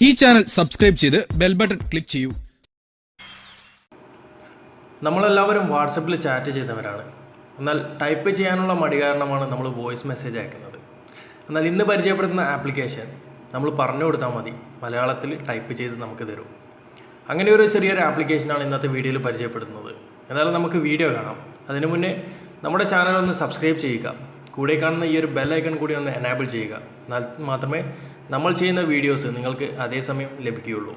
ഈ channel subscribe ചെയ്ത് bell button click ചെയ്യൂ. നമ്മളെല്ലാവരും വാട്സപ്പിൽ ചാറ്റ് ചെയ്യുന്നവരാണ്. എന്നാൽ ടൈപ്പ് ചെയ്യാനുള്ള മടി കാരണമാണ് നമ്മൾ വോയിസ് മെസ്സേജ് അയക്കുന്നത്. എന്നാൽ ഇന്ന് പരിചയപ്പെടുത്തുന്ന ആപ്ലിക്കേഷൻ നമ്മൾ പറഞ്ഞു കൊടുത്താൽ മതി, മലയാളത്തിൽ ടൈപ്പ് ചെയ്ത് നമുക്ക് തരും. അങ്ങനെ ഒരു ചെറിയൊരു ആപ്ലിക്കേഷനാണ് ഇന്നത്തെ വീഡിയോയിൽ പരിചയപ്പെടുത്തുന്നത്. എന്നാലും നമുക്ക് വീഡിയോ കാണാം. അതിനു മുന്നേ നമ്മുടെ ചാനൽ ഒന്ന് സബ്സ്ക്രൈബ് ചെയ്യുക. കൂടെ കാണുന്ന ഈ ഒരു ബെൽ ഐക്കൺ കൂടി ഒന്ന് എനേബിൾ ചെയ്യുക. എന്നാൽ മാത്രമേ നമ്മൾ ചെയ്യുന്ന വീഡിയോസ് നിങ്ങൾക്ക് അതേസമയം ലഭിക്കുകയുള്ളൂ.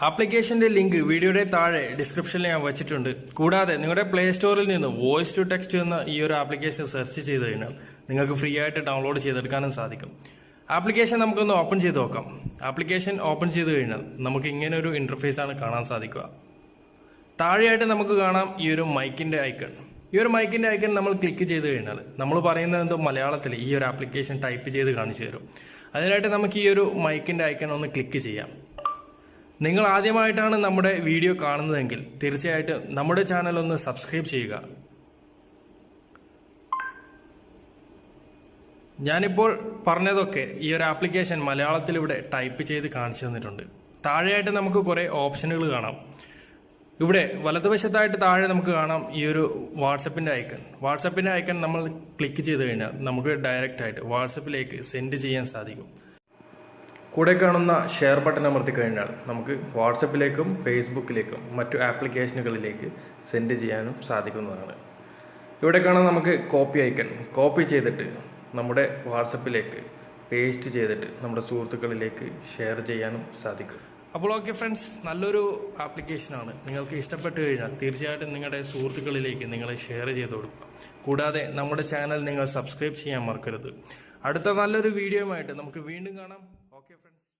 ആപ്ലിക്കേഷൻ്റെ ലിങ്ക് വീഡിയോയുടെ താഴെ ഡിസ്ക്രിപ്ഷനിൽ ഞാൻ വെച്ചിട്ടുണ്ട്. കൂടാതെ നിങ്ങളുടെ പ്ലേ സ്റ്റോറിൽ നിന്ന് വോയിസ് ടു ടെക്സ്റ്റ് എന്ന ഈ ഒരു ആപ്ലിക്കേഷൻ സെർച്ച് ചെയ്ത് കഴിഞ്ഞാൽ നിങ്ങൾക്ക് ഫ്രീ ആയിട്ട് ഡൗൺലോഡ് ചെയ്തെടുക്കാനും സാധിക്കും. ആപ്ലിക്കേഷൻ നമുക്കൊന്ന് ഓപ്പൺ ചെയ്ത് നോക്കാം. ആപ്ലിക്കേഷൻ ഓപ്പൺ ചെയ്ത് കഴിഞ്ഞാൽ നമുക്ക് ഇങ്ങനെ ഒരു ഇൻ്റർഫേസാണ് കാണാൻ സാധിക്കുക. താഴെയായിട്ട് നമുക്ക് കാണാം ഈ ഒരു മൈക്കിൻ്റെ ഐക്കൺ. ഈ ഒരു മൈക്കിൻ്റെ ഐക്കൺ നമ്മൾ ക്ലിക്ക് ചെയ്ത് കഴിഞ്ഞാൽ നമ്മൾ പറയുന്നത് എന്തോ മലയാളത്തിൽ ഈ ഒരു ആപ്ലിക്കേഷൻ ടൈപ്പ് ചെയ്ത് കാണിച്ചു തരും. അതിനായിട്ട് നമുക്ക് ഈ ഒരു മൈക്കിൻ്റെ ഐക്കൺ ഒന്ന് ക്ലിക്ക് ചെയ്യാം. നിങ്ങൾ ആദ്യമായിട്ടാണ് നമ്മുടെ വീഡിയോ കാണുന്നതെങ്കിൽ തീർച്ചയായിട്ടും നമ്മുടെ ചാനൽ ഒന്ന് സബ്സ്ക്രൈബ് ചെയ്യുക. ഞാനിപ്പോൾ പറഞ്ഞതൊക്കെ ഈ ഒരു ആപ്ലിക്കേഷൻ മലയാളത്തിൽ ഇവിടെ ടൈപ്പ് ചെയ്ത് കാണിച്ചു തന്നിട്ടുണ്ട്. താഴെയായിട്ട് നമുക്ക് കുറേ ഓപ്ഷനുകൾ കാണാം. ഇവിടെ വലതുവശത്തായിട്ട് താഴെ നമുക്ക് കാണാം ഈ ഒരു വാട്സപ്പിൻ്റെ ഐക്കൺ. വാട്സപ്പിൻ്റെ ഐക്കൺ നമ്മൾ ക്ലിക്ക് ചെയ്ത് കഴിഞ്ഞാൽ നമുക്ക് ഡയറക്റ്റായിട്ട് വാട്സപ്പിലേക്ക് സെൻഡ് ചെയ്യാൻ സാധിക്കും. കൂടെ കാണുന്ന ഷെയർ ബട്ടൺ അമർത്തി കഴിഞ്ഞാൽ നമുക്ക് വാട്സപ്പിലേക്കും ഫേസ്ബുക്കിലേക്കും മറ്റു ആപ്ലിക്കേഷനുകളിലേക്ക് സെൻഡ് ചെയ്യാനും സാധിക്കുന്നതാണ്. ഇവിടെ കാണാൻ നമുക്ക് കോപ്പി ഐക്കൺ. കോപ്പി ചെയ്തിട്ട് നമ്മുടെ വാട്സപ്പിലേക്ക് പേസ്റ്റ് ചെയ്തിട്ട് നമ്മുടെ സുഹൃത്തുക്കളിലേക്ക് ഷെയർ ചെയ്യാനും സാധിക്കും. അപ്പോൾ ഓക്കെ ഫ്രണ്ട്സ്, നല്ലൊരു ആപ്ലിക്കേഷനാണ്. നിങ്ങൾക്ക് ഇഷ്ടപ്പെട്ട് കഴിഞ്ഞാൽ തീർച്ചയായിട്ടും നിങ്ങളുടെ സുഹൃത്തുക്കളിലേക്ക് നിങ്ങൾ ഷെയർ ചെയ്ത് കൊടുക്കുക. കൂടാതെ നമ്മുടെ ചാനൽ നിങ്ങൾ സബ്സ്ക്രൈബ് ചെയ്യാൻ മറക്കരുത്. അടുത്ത നല്ലൊരു വീഡിയോയുമായിട്ട് നമുക്ക് വീണ്ടും കാണാം. Okay, friends.